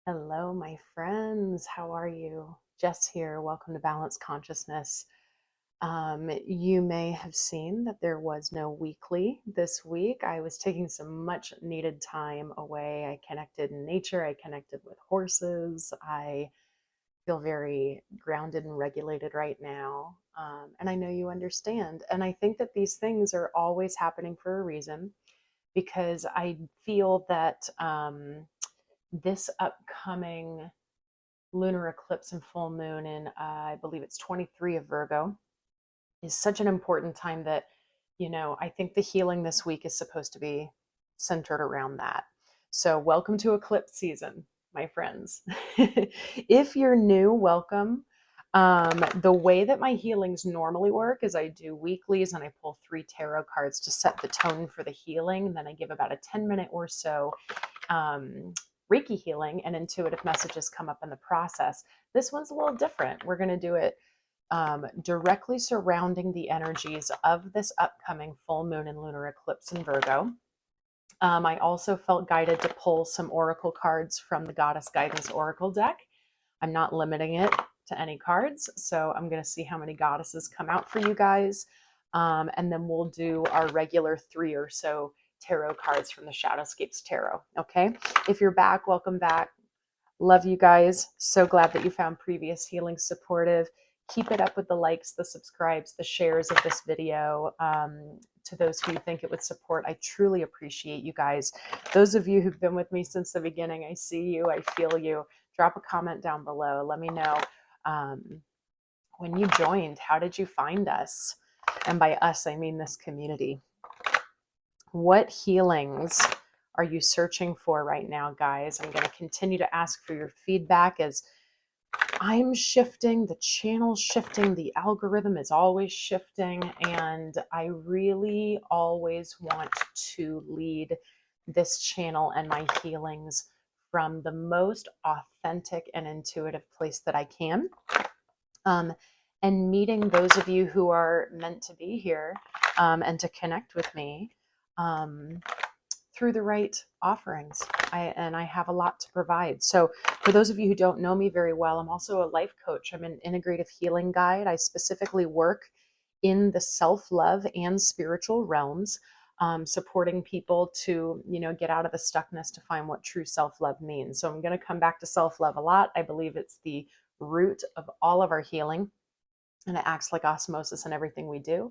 Hello, my friends. How are you? Jess here. Welcome to Balanced Consciousness. You may have seen that there was no weekly this week. I was taking some much needed time away. I connected in nature, I connected with horses. I feel very grounded and regulated right now. And I know you understand. And I think that these things are always happening for a reason because I feel that this upcoming lunar eclipse and full moon in I believe it's 23 of Virgo is such an important time that I think the healing this week is supposed to be centered around that. So welcome to eclipse season, my friends. If you're new, welcome. The way that my healings normally work is I do weeklies and I pull 3 tarot cards to set the tone for the healing, and then I give about a 10-minute or so um, Reiki healing, and intuitive messages come up in the process. This one's a little different. We're going to do it directly surrounding the energies of this upcoming full moon and lunar eclipse in Virgo. I also felt guided to pull some oracle cards from the Goddess Guidance Oracle deck. I'm not limiting it to any cards, so I'm going to see how many goddesses come out for you guys. And then we'll do our regular 3 or so tarot cards from the Shadowscapes Tarot. Okay. If you're back, welcome back. Love you guys. So glad that you found previous healing supportive. Keep it up with the likes, the subscribes, the shares of this video. To those who you think it would support, I truly appreciate you guys. Those of you who've been with me since the beginning, I see you, I feel you. Drop a comment down below. Let me know when you joined. How did you find us? And by us, I mean this community. What healings are you searching for right now, guys? I'm going to continue to ask for your feedback as I'm shifting, the channel's shifting, the algorithm is always shifting, and I really always want to lead this channel and my healings from the most authentic and intuitive place that I can. And meeting those of you who are meant to be here and to connect with me through the right offerings. I have a lot to provide. So for those of you who don't know me very well, I'm also a life coach. I'm an integrative healing guide. I specifically work in the self-love and spiritual realms, supporting people to, get out of the stuckness to find what true self-love means. So I'm going to come back to self-love a lot. I believe it's the root of all of our healing, and it acts like osmosis in everything we do.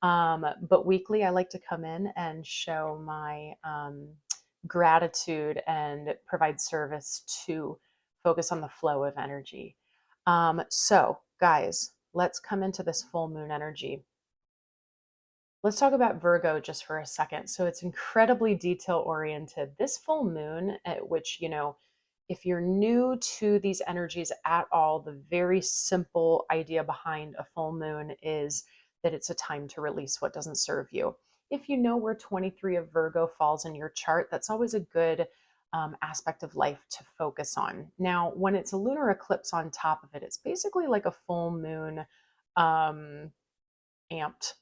But weekly, I like to come in and show my gratitude and provide service to focus on the flow of energy. So, guys, let's come into this full moon energy. Let's talk about Virgo just for a second. So, it's incredibly detail oriented. This full moon, at which, if you're new to these energies at all, the very simple idea behind a full moon is that it's a time to release what doesn't serve you. If you know where 23 of Virgo falls in your chart, that's always a good aspect of life to focus on. Now, when it's a lunar eclipse on top of it, it's basically like a full moon amped.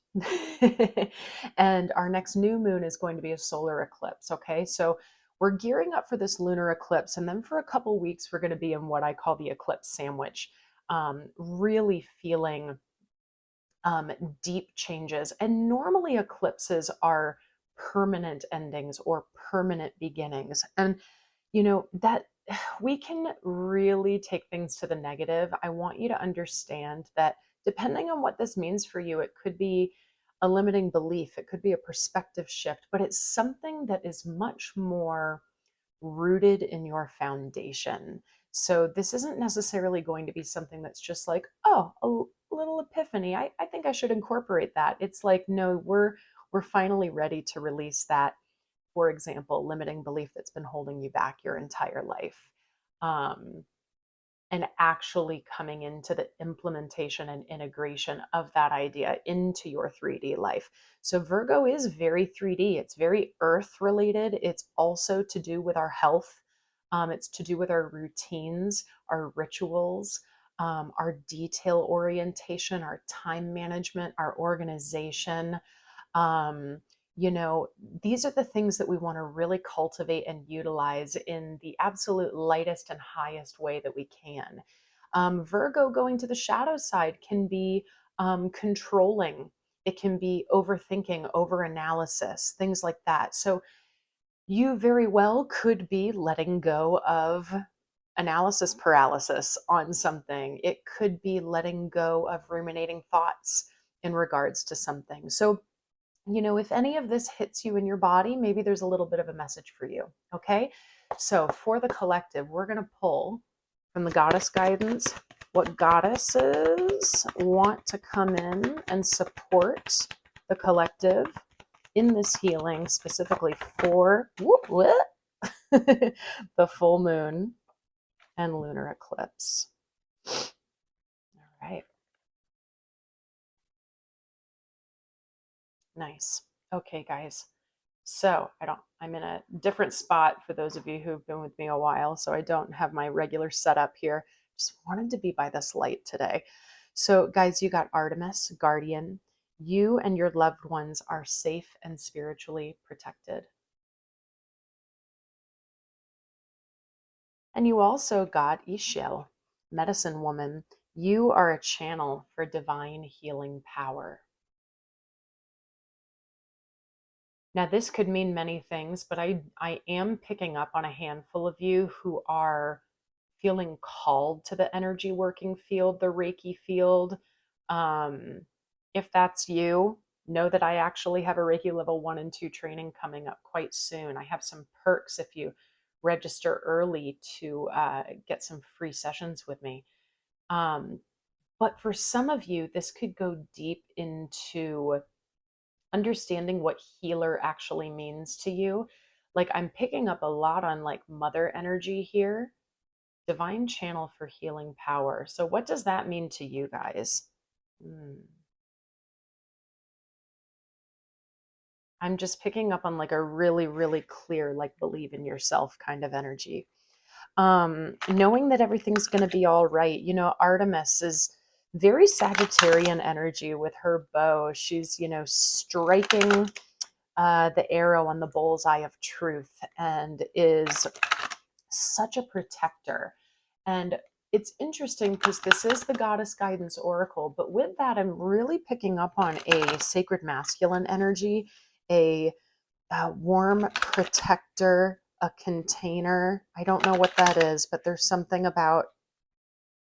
And our next new moon is going to be a solar eclipse. Okay. So we're gearing up for this lunar eclipse. And then for a couple weeks, we're going to be in what I call the eclipse sandwich, really feeling deep changes. And normally eclipses are permanent endings or permanent beginnings. And, that we can really take things to the negative. I want you to understand that depending on what this means for you, it could be a limiting belief, it could be a perspective shift, but it's something that is much more rooted in your foundation. So this isn't necessarily going to be something that's just like, oh, a little epiphany. I think I should incorporate that. It's like, no, we're finally ready to release that, for example, limiting belief that's been holding you back your entire life. And actually coming into the implementation and integration of that idea into your 3D life. So Virgo is very 3D. It's very earth related. It's also to do with our health. It's to do with our routines, our rituals, our detail orientation, our time management, our organization. These are the things that we want to really cultivate and utilize in the absolute lightest and highest way that we can. Virgo going to the shadow side can be controlling. It can be overthinking, overanalysis, things like that. So you very well could be letting go of analysis paralysis on something. It could be letting go of ruminating thoughts in regards to something. So, if any of this hits you in your body, maybe there's a little bit of a message for you. Okay. So, for the collective, we're going to pull from the goddess guidance what goddesses want to come in and support the collective in this healing, specifically for the full moon and lunar eclipse. All right. Nice. Okay, guys. So I'm in a different spot for those of you who've been with me a while. So I don't have my regular setup here. Just wanted to be by this light today. So guys, you got Artemis, guardian. You and your loved ones are safe and spiritually protected. And you also got Ishel, medicine woman. You are a channel for divine healing power. Now, this could mean many things, but I am picking up on a handful of you who are feeling called to the energy working field, the Reiki field. If that's you, know that I actually have a Reiki level 1 and 2 training coming up quite soon. I have some perks if you register early to get some free sessions with me. But for some of you, this could go deep into understanding what healer actually means to you. Like, I'm picking up a lot on like mother energy here, divine channel for healing power. So what does that mean to you guys? I'm just picking up on like a really, really clear, like, believe in yourself kind of energy. Knowing that everything's going to be all right. Artemis is very Sagittarian energy with her bow. She's, striking the arrow on the bullseye of truth and is such a protector. And it's interesting because this is the goddess guidance oracle, but with that, I'm really picking up on a sacred masculine energy, a warm protector, a container. I don't know what that is, but there's something about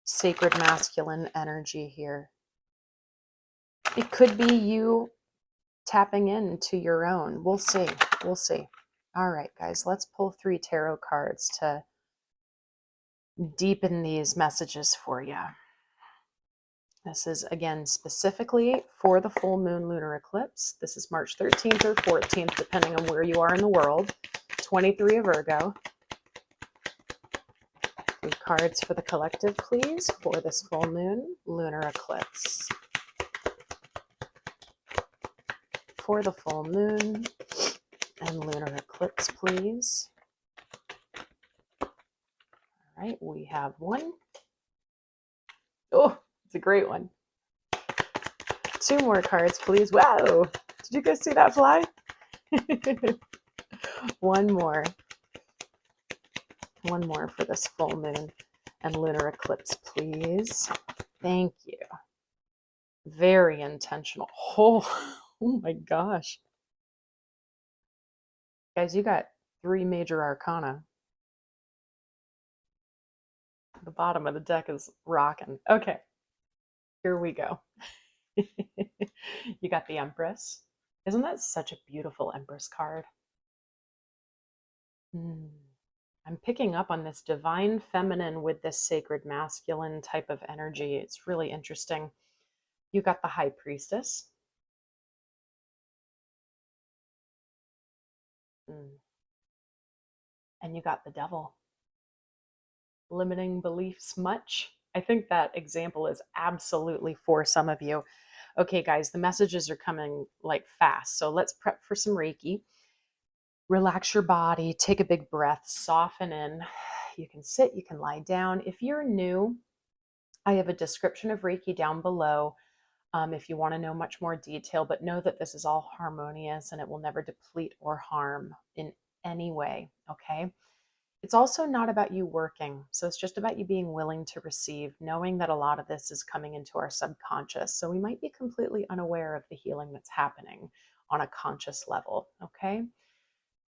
sacred masculine energy here. It could be you tapping into your own. We'll see. We'll see. All right, guys, let's pull 3 tarot cards to deepen these messages for you. This is, again, specifically for the full moon lunar eclipse. This is March 13th or 14th, depending on where you are in the world. 23 of Virgo. 3 cards for the collective, please, for this full moon lunar eclipse. For the full moon and lunar eclipse, please. All right, we have 1. Oh, it's a great one. 2 more cards, please. Wow, did you guys see that fly? 1 more. 1 more for this full moon and lunar eclipse, please. Thank you. Very intentional. Oh my gosh. Guys, you got 3 major arcana. The bottom of the deck is rocking. Okay, here we go. You got the Empress. Isn't that such a beautiful Empress card? I'm picking up on this divine feminine with this sacred masculine type of energy. It's really interesting. You got the High Priestess. And you got the Devil. Limiting beliefs much? I think that example is absolutely for some of you. Okay, guys, the messages are coming like fast. So let's prep for some Reiki. Relax your body, take a big breath, soften in. You can sit, you can lie down. If you're new, I have a description of Reiki down below. if you want to know much more detail, but know that this is all harmonious and it will never deplete or harm in any way. Okay. It's also not about you working. So it's just about you being willing to receive, knowing that a lot of this is coming into our subconscious. So we might be completely unaware of the healing that's happening on a conscious level. Okay.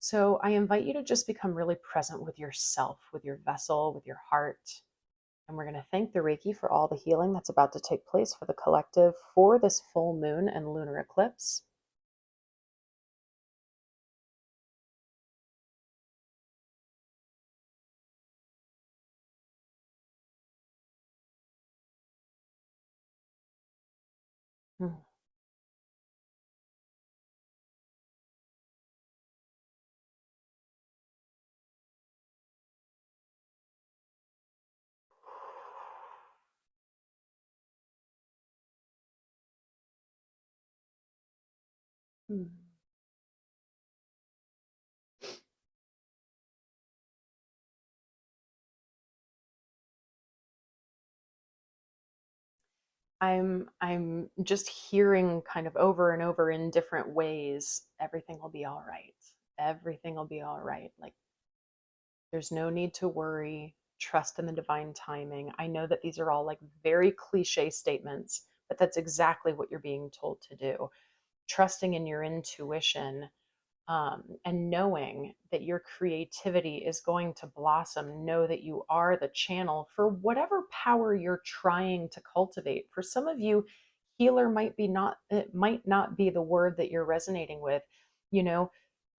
So I invite you to just become really present with yourself, with your vessel, with your heart. And we're going to thank the Reiki for all the healing that's about to take place for the collective for this full moon and lunar eclipse. Hmm. Hmm. I'm just hearing kind of over and over in different ways, everything will be all right. Everything will be all right. Like there's no need to worry. Trust in the divine timing. I know that these are all like very cliche statements, but that's exactly what you're being told to do. Trusting in your intuition, and knowing that your creativity is going to blossom. Know that you are the channel for whatever power you're trying to cultivate. For some of you, healer might be not, it might not be the word that you're resonating with. You know,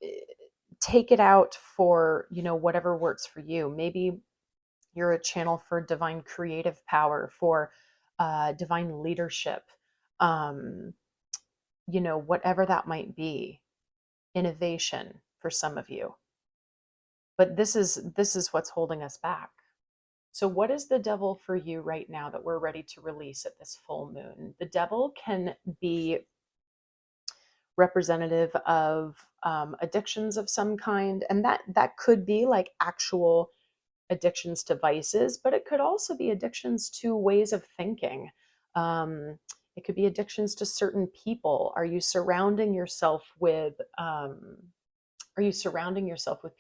eh, take it out for, whatever works for you. Maybe you're a channel for divine creative power, for divine leadership, um, whatever that might be, innovation for some of you. But this is what's holding us back. So what is the devil for you right now that we're ready to release at this full moon? The devil can be representative of addictions of some kind, and that could be like actual addictions to vices, but it could also be addictions to ways of thinking. It could be addictions to certain people. Are you surrounding yourself with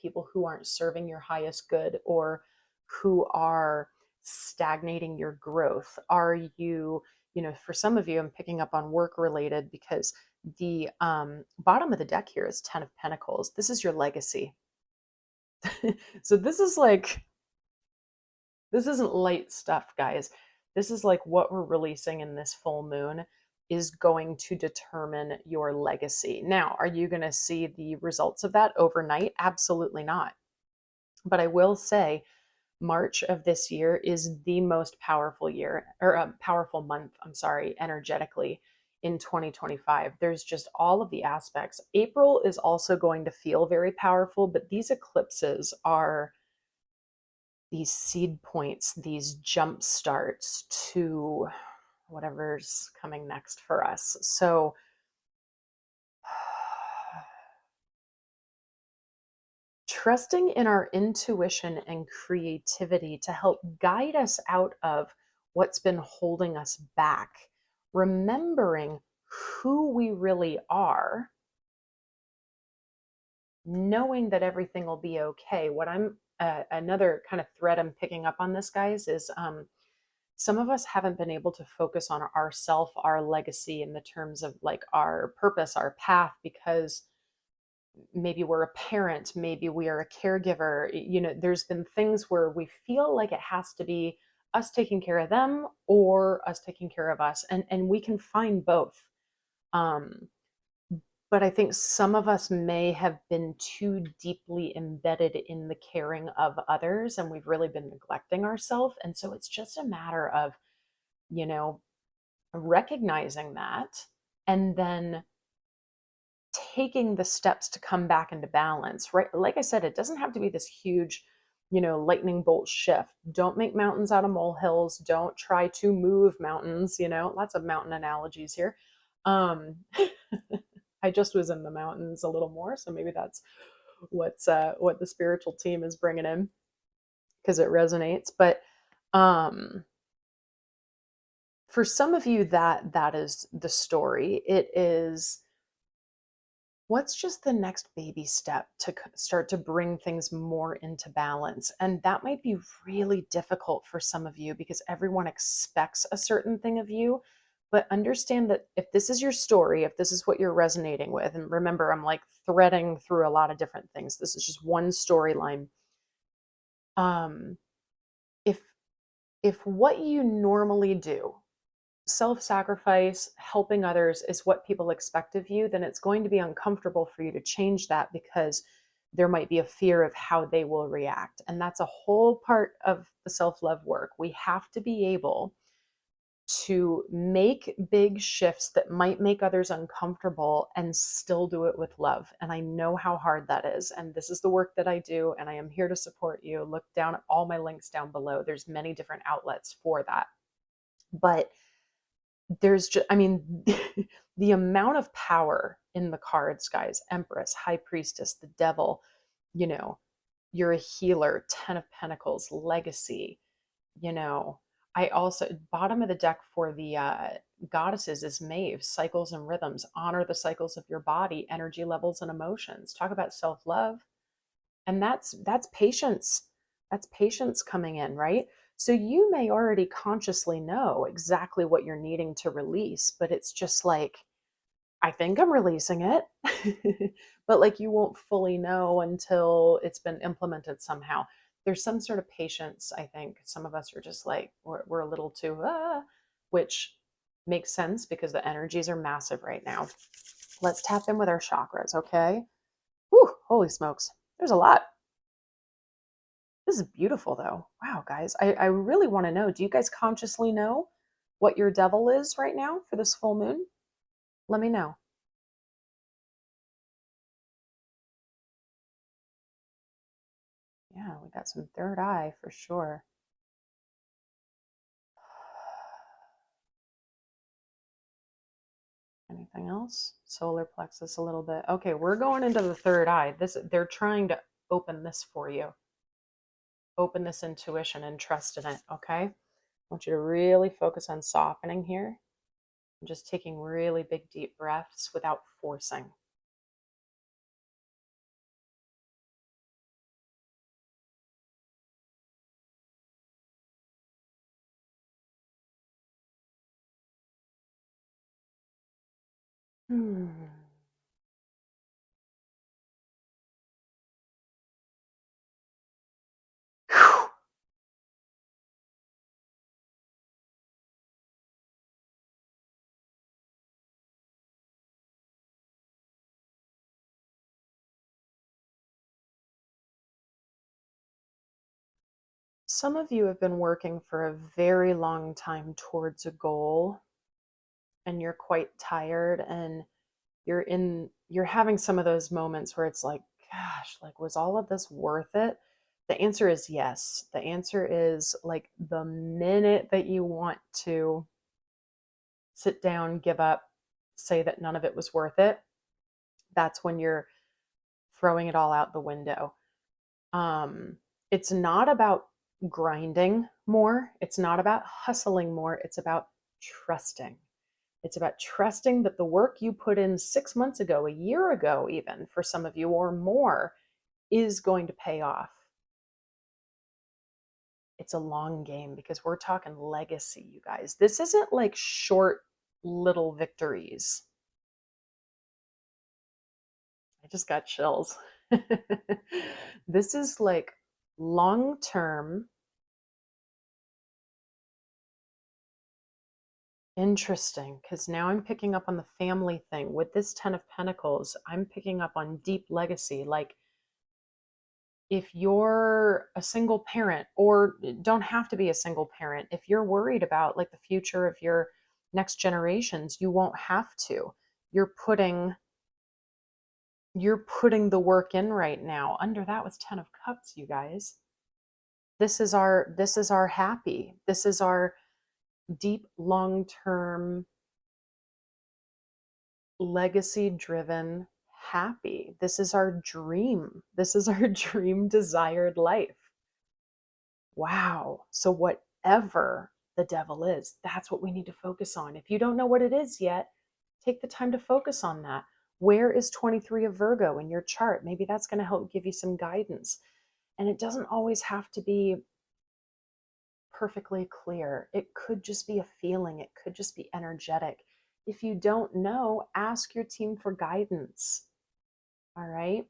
people who aren't serving your highest good, or who are stagnating your growth? Are you, for some of you, I'm picking up on work related, because the bottom of the deck here is 10 of Pentacles. This is your legacy. So this isn't light stuff, guys. This is like what we're releasing in this full moon is going to determine your legacy. Now, are you going to see the results of that overnight? Absolutely not. But I will say March of this year is the most powerful year, or a powerful month, I'm sorry, energetically in 2025. There's just all of the aspects. April is also going to feel very powerful, but these eclipses are these seed points, these jump starts to whatever's coming next for us. So trusting in our intuition and creativity to help guide us out of what's been holding us back, remembering who we really are, knowing that everything will be okay. What I'm another kind of thread I'm picking up on this, guys, is some of us haven't been able to focus on ourself, our legacy, in the terms of like our purpose, our path, because maybe we're a parent, maybe we are a caregiver. There's been things where we feel like it has to be us taking care of them or us taking care of us, and we can find both. um, but I think some of us may have been too deeply embedded in the caring of others, and we've really been neglecting ourselves. And so it's just a matter of, you know recognizing that, and then taking the steps to come back into balance, right? Like I said, it doesn't have to be this huge, lightning bolt shift. Don't make mountains out of molehills. Don't try to move mountains, lots of mountain analogies here. Um, I just was in the mountains a little more, so maybe that's what the spiritual team is bringing in, because it resonates. But um, for some of you, that is the story. It is, what's just the next baby step to start to bring things more into balance? And that might be really difficult for some of you because everyone expects a certain thing of you. But understand that if this is your story, if this is what you're resonating with, and remember, I'm like threading through a lot of different things. This is just one storyline. Um, if what you normally do, self-sacrifice, helping others, is what people expect of you, then it's going to be uncomfortable for you to change that because there might be a fear of how they will react. And that's a whole part of the self-love work. We have to be able to make big shifts that might make others uncomfortable and still do it with love. And I know how hard that is. And this is the work that I do, and I am here to support you. Look down at all my links down below. There's many different outlets for that. But there's just, I mean, the amount of power in the cards, guys: Empress, High Priestess, the Devil, you know, you're a healer, 10 of Pentacles, Legacy, you know. I also, bottom of the deck for the goddesses is Maeve, cycles and rhythms. Honor the cycles of your body, energy levels, and emotions. Talk about self-love. And that's patience. That's patience coming in, right? So you may already consciously know exactly what you're needing to release, but it's just like, I think I'm releasing it. But like, you won't fully know until it's been implemented somehow. There's some sort of patience, I think. Some of us are just like, we're a little too, which makes sense because the energies are massive right now. Let's tap in with our chakras, okay? Whew, holy smokes. There's a lot. This is beautiful though. Wow, guys. I really want to know, do you guys consciously know what your devil is right now for this full moon? Let me know. Yeah, we got some third eye for sure. Anything else? Solar plexus a little bit. Okay, we're going into the third eye. They're trying to open this for you. Open this intuition and trust in it, okay? I want you to really focus on softening here. I'm just taking really big, deep breaths without forcing. Hmm. Some of you have been working for a very long time towards a goal, and you're quite tired, and you're having some of those moments where it's like, gosh, like, was all of this worth it? The answer is yes. The answer is, like, the minute that you want to sit down, give up, say that none of it was worth it, that's when you're throwing it all out the window. It's not about grinding more. It's not about hustling more. It's about trusting. It's about trusting that the work you put in 6 months ago, a year ago, even for some of you, or more, is going to pay off. It's a long game because we're talking legacy, you guys. This isn't like short little victories. I just got chills. This is like long term. Interesting, because now I'm picking up on the family thing. With this 10 of Pentacles, I'm picking up on deep legacy. Like, if you're a single parent, or don't have to be a single parent, if you're worried about like the future of your next generations, you won't have to. You're putting the work in right now. Under that was 10 of Cups, you guys. This is our happy. This is our deep, long-term, legacy driven happy. This is our dream. This is our dream desired life. Wow. So whatever the devil is. That's what we need to focus on. If you don't know what it is yet, take the time to focus on that. Where is 23 of Virgo in your chart? Maybe that's going to help give you some guidance. And it doesn't always have to be perfectly clear. It could just be a feeling. It could just be energetic. If you don't know, ask your team for guidance. All right?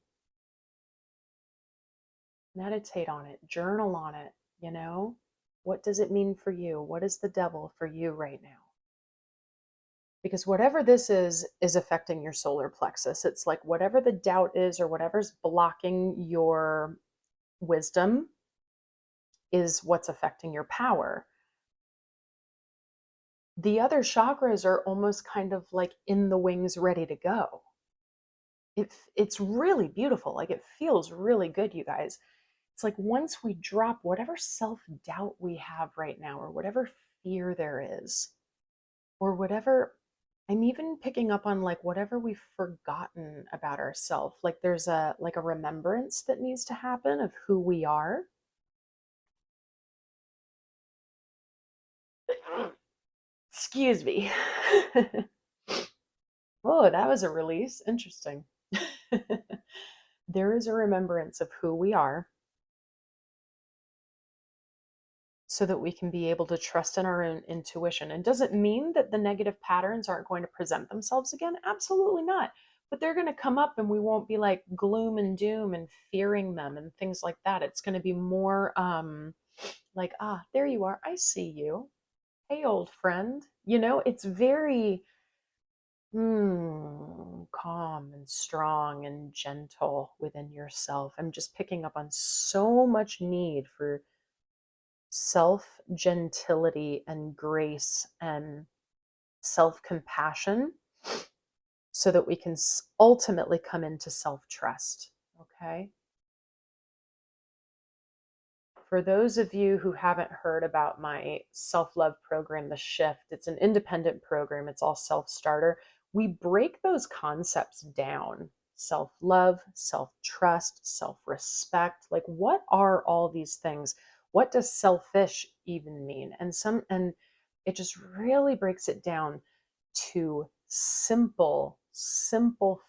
Meditate on it, journal on it, you know? What does it mean for you? What is the devil for you right now? Because whatever this is affecting your solar plexus. It's like whatever the doubt is or whatever's blocking your wisdom is what's affecting your power. The other chakras are almost kind of like in the wings, ready to go. It's really beautiful. Like it feels really good, you guys. It's like once we drop whatever self-doubt we have right now, or whatever fear there is, or whatever, I'm even picking up on like whatever we've forgotten about ourselves. Like there's a remembrance that needs to happen of who we are. Excuse me. Oh, that was a release. Interesting. There is a remembrance of who we are so that we can be able to trust in our own intuition. And does it mean that the negative patterns aren't going to present themselves again? Absolutely not. But they're going to come up and we won't be like gloom and doom and fearing them and things like that. It's going to be more like, there you are. I see you. Hey, old friend. You know, it's very calm and strong and gentle within yourself. I'm just picking up on so much need for self gentility and grace and self compassion so that we can ultimately come into self trust. Okay. For those of you who haven't heard about my self-love program, The Shift, it's an independent program. It's all self-starter. We break those concepts down. Self-love, self-trust, self-respect. Like what are all these things? What does selfish even mean? And it just really breaks it down to simple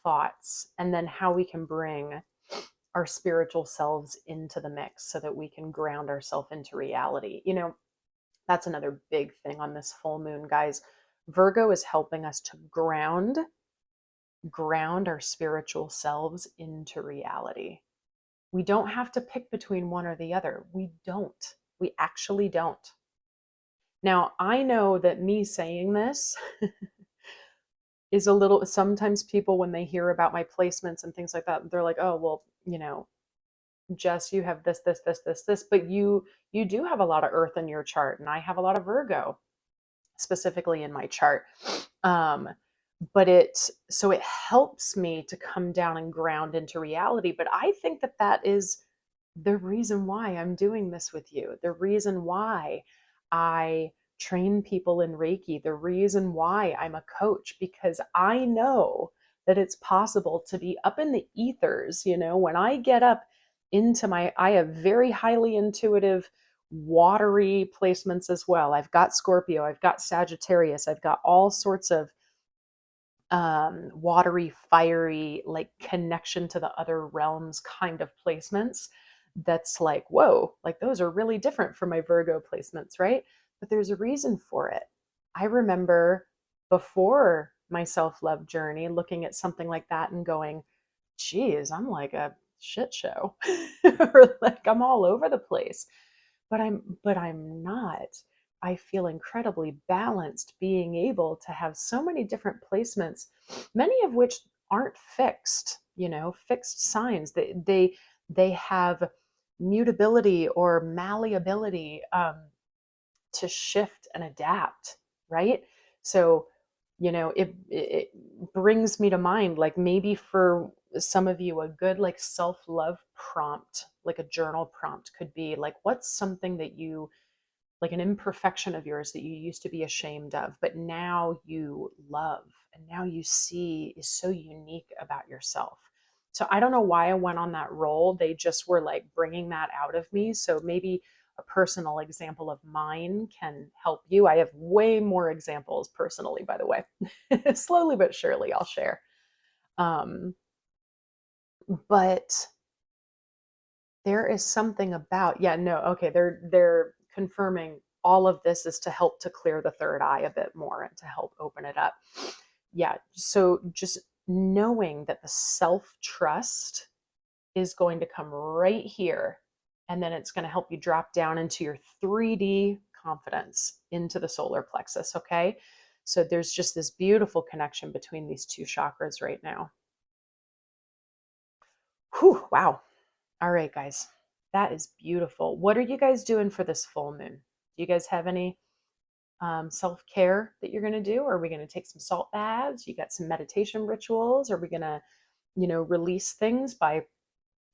thoughts, and then how we can bring our spiritual selves into the mix so that we can ground ourselves into reality. You know, that's another big thing on this full moon, guys. Virgo is helping us to ground our spiritual selves into reality. We don't have to pick between one or the other. We don't. We actually don't. Now, I know that me saying this is a little, sometimes people, when they hear about my placements and things like that, they're like, oh, well, you know, Jess, you have this, but you do have a lot of earth in your chart, and I have a lot of Virgo specifically in my chart. But it helps me to come down and ground into reality. But I think that is the reason why I'm doing this with you, the reason why I train people in Reiki, the reason why I'm a coach, because I know that it's possible to be up in the ethers. You know, when I get up into I have very highly intuitive, watery placements as well. I've got Scorpio, I've got Sagittarius, I've got all sorts of watery, fiery, like connection to the other realms kind of placements. That's like, whoa, like those are really different from my Virgo placements, right? But there's a reason for it. I remember before my self-love journey looking at something like that and going, geez, I'm like a shit show. Or like I'm all over the place. But I'm not. I feel incredibly balanced being able to have so many different placements, many of which aren't fixed, you know, fixed signs. They have mutability or malleability to shift and adapt, right? So, you know, it brings me to mind, like maybe for some of you, a good like self-love prompt, like a journal prompt could be like, what's something that you, like an imperfection of yours that you used to be ashamed of, but now you love and now you see is so unique about yourself. So I don't know why I went on that roll. They just were like bringing that out of me. So maybe a personal example of mine can help you. I have way more examples personally, by the way. Slowly but surely I'll share. But there is something about, yeah, no, okay, they're confirming all of this is to help to clear the third eye a bit more and to help open it up. Yeah, so just knowing that the self-trust is going to come right here, and then it's going to help you drop down into your 3D confidence into the solar plexus, okay? So there's just this beautiful connection between these two chakras right now. Whew, wow. All right, guys, that is beautiful. What are you guys doing for this full moon? Do you guys have any self-care that you're going to do? Are we going to take some salt baths? You got some meditation rituals? Are we going to, release things by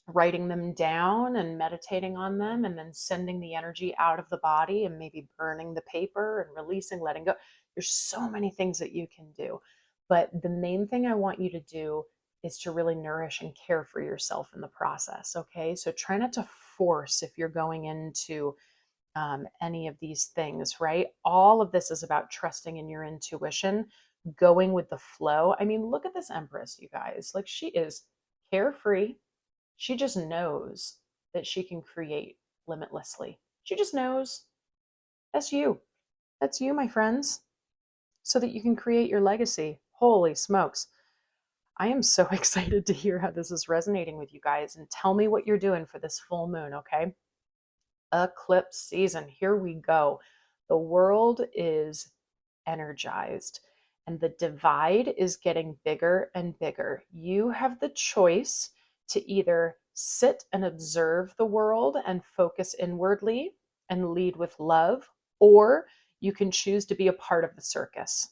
writing them down and meditating on them and then sending the energy out of the body and maybe burning the paper and releasing, letting go? There's so many things that you can do. But the main thing I want you to do is to really nourish and care for yourself in the process. Okay. So try not to force if you're going into any of these things, right? All of this is about trusting in your intuition, going with the flow. I mean, look at this Empress, you guys. Like, she is carefree. She just knows that she can create limitlessly. She just knows. That's you. That's you, my friends, so that you can create your legacy. Holy smokes. I am so excited to hear how this is resonating with you guys, and tell me what you're doing for this full moon, okay? Eclipse season. Here we go. The world is energized and the divide is getting bigger and bigger. You have the choice to either sit and observe the world and focus inwardly and lead with love, or you can choose to be a part of the circus.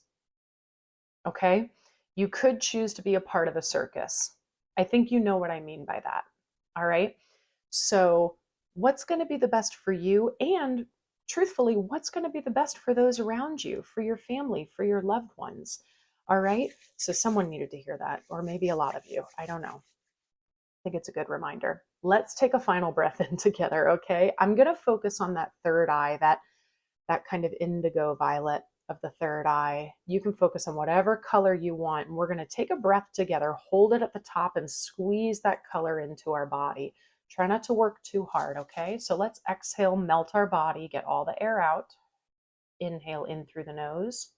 Okay? You could choose to be a part of the circus. I think you know what I mean by that. All right? So, what's going to be the best for you? And truthfully, what's going to be the best for those around you, for your family, for your loved ones? All right? So, someone needed to hear that, or maybe a lot of you. I don't know. I think it's a good reminder. Let's take a final breath in together, okay? I'm going to focus on that third eye, that kind of indigo violet of the third eye. You can focus on whatever color you want. And we're going to take a breath together, hold it at the top, and squeeze that color into our body. Try not to work too hard, okay? So let's exhale, melt our body, get all the air out. Inhale in through the nose.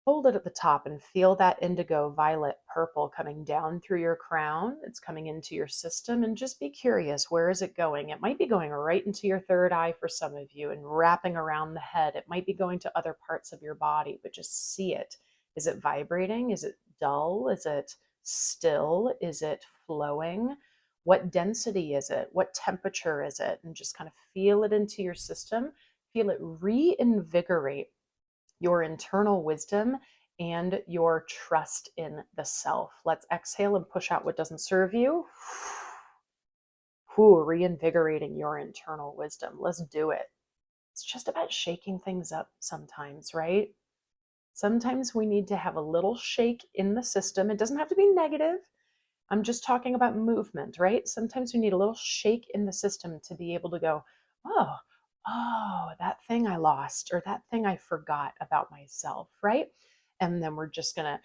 Hold it at the top and feel that indigo, violet, purple coming down through your crown. It's coming into your system, and just be curious, where is it going? It might be going right into your third eye for some of you and wrapping around the head. It might be going to other parts of your body, but just see it. Is it vibrating? Is it dull? Is it still? Is it flowing? What density is it? What temperature is it? And just kind of feel it into your system. Feel it reinvigorate your internal wisdom and your trust in the self. Let's exhale and push out what doesn't serve you. Reinvigorating your internal wisdom. Let's do it. It's just about shaking things up sometimes, right? Sometimes we need to have a little shake in the system. It doesn't have to be negative. I'm just talking about movement, right? Sometimes we need a little shake in the system to be able to go, oh, that thing I lost, or that thing I forgot about myself, right? And then we're just going to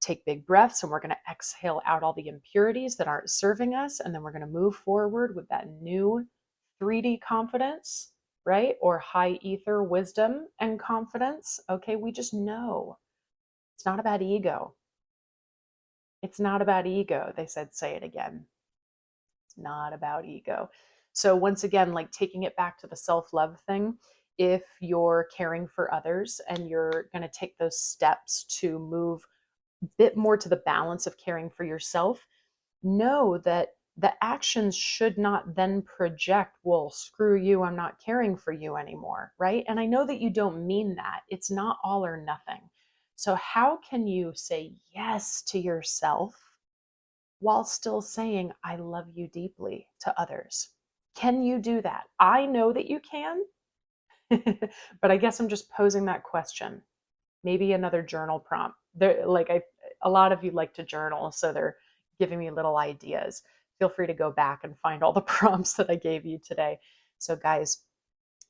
take big breaths, and we're going to exhale out all the impurities that aren't serving us. And then we're going to move forward with that new 3D confidence, right? Or high ether wisdom and confidence. Okay, we just know. It's not about ego. It's not about ego. They said, say it again. It's not about ego. So once again, like taking it back to the self-love thing, if you're caring for others and you're going to take those steps to move a bit more to the balance of caring for yourself, know that the actions should not then project, well, screw you, I'm not caring for you anymore, right? And I know that you don't mean that. It's not all or nothing. So how can you say yes to yourself while still saying, I love you deeply to others? Can you do that? I know that you can, but I guess I'm just posing that question. Maybe another journal prompt. A lot of you like to journal, so they're giving me little ideas. feel free to go back and find all the prompts that I gave you today. So guys,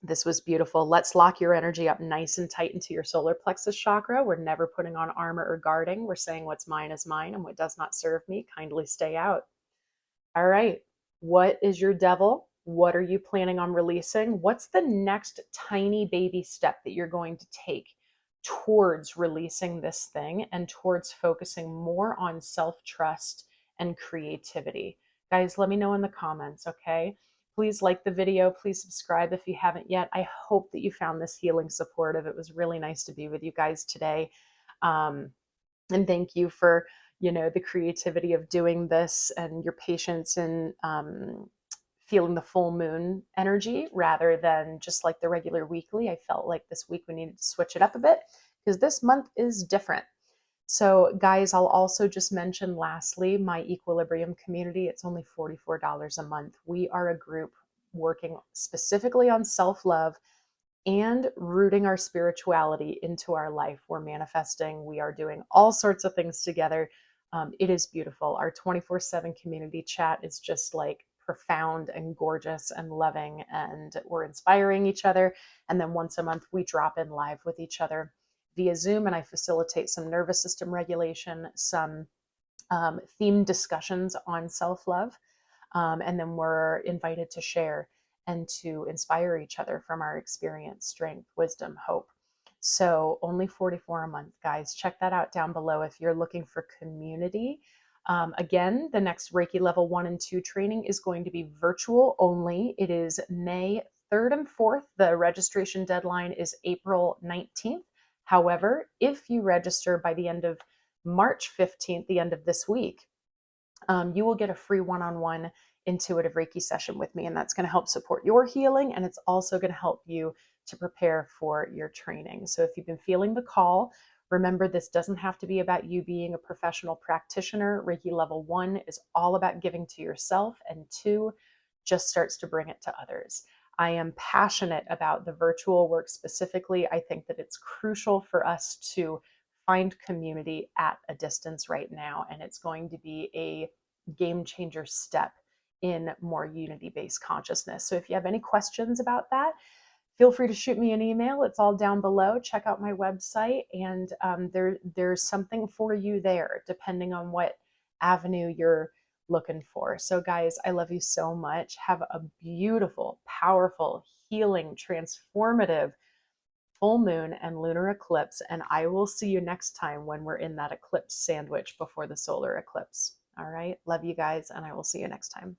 this was beautiful. Let's lock your energy up nice and tight into your solar plexus chakra. We're never putting on armor or guarding. We're saying what's mine is mine, and what does not serve me, kindly stay out. All right. What is your devil? What are you planning on releasing? What's the next tiny baby step that you're going to take towards releasing this thing and towards focusing more on self-trust and creativity? Guys, let me know in the comments, okay? Please like the video. Please subscribe if you haven't yet. I hope that you found this healing supportive. It was really nice to be with you guys today. And thank you for, the creativity of doing this and your patience in feeling the full moon energy rather than just like the regular weekly. I felt like this week we needed to switch it up a bit because this month is different. So guys, I'll also just mention lastly, my Equilibrium community. It's only $44 a month. We are a group working specifically on self-love and rooting our spirituality into our life. We're manifesting, we are doing all sorts of things together. It is beautiful. Our 24/7 community chat is just like profound and gorgeous and loving, and we're inspiring each other. And then once a month, we drop in live with each other via Zoom, and I facilitate some nervous system regulation, some themed discussions on self-love. And then we're invited to share and to inspire each other from our experience, strength, wisdom, hope. So only $44 a month, guys. Check that out down below if you're looking for community. Again, the next Reiki level 1 and 2 training is going to be virtual only. It is May 3rd and 4th. The registration deadline is April 19th. However, if you register by the end of March 15th, the end of this week, you will get a free one-on-one intuitive Reiki session with me, and that's going to help support your healing, and it's also going to help you to prepare for your training. So if you've been feeling the call, remember this doesn't have to be about you being a professional practitioner. Reiki level 1 is all about giving to yourself, and 2 just starts to bring it to others. I am passionate about the virtual work specifically. I think that it's crucial for us to find community at a distance right now, and it's going to be a game changer step in more unity-based consciousness. So if you have any questions about that, feel free to shoot me an email. It's all down below. Check out my website, and there's something for you there, depending on what avenue you're looking for. So guys, I love you so much. Have a beautiful, powerful, healing, transformative full moon and lunar eclipse, and I will see you next time when we're in that eclipse sandwich before the solar eclipse. All right, love you guys, and I will see you next time.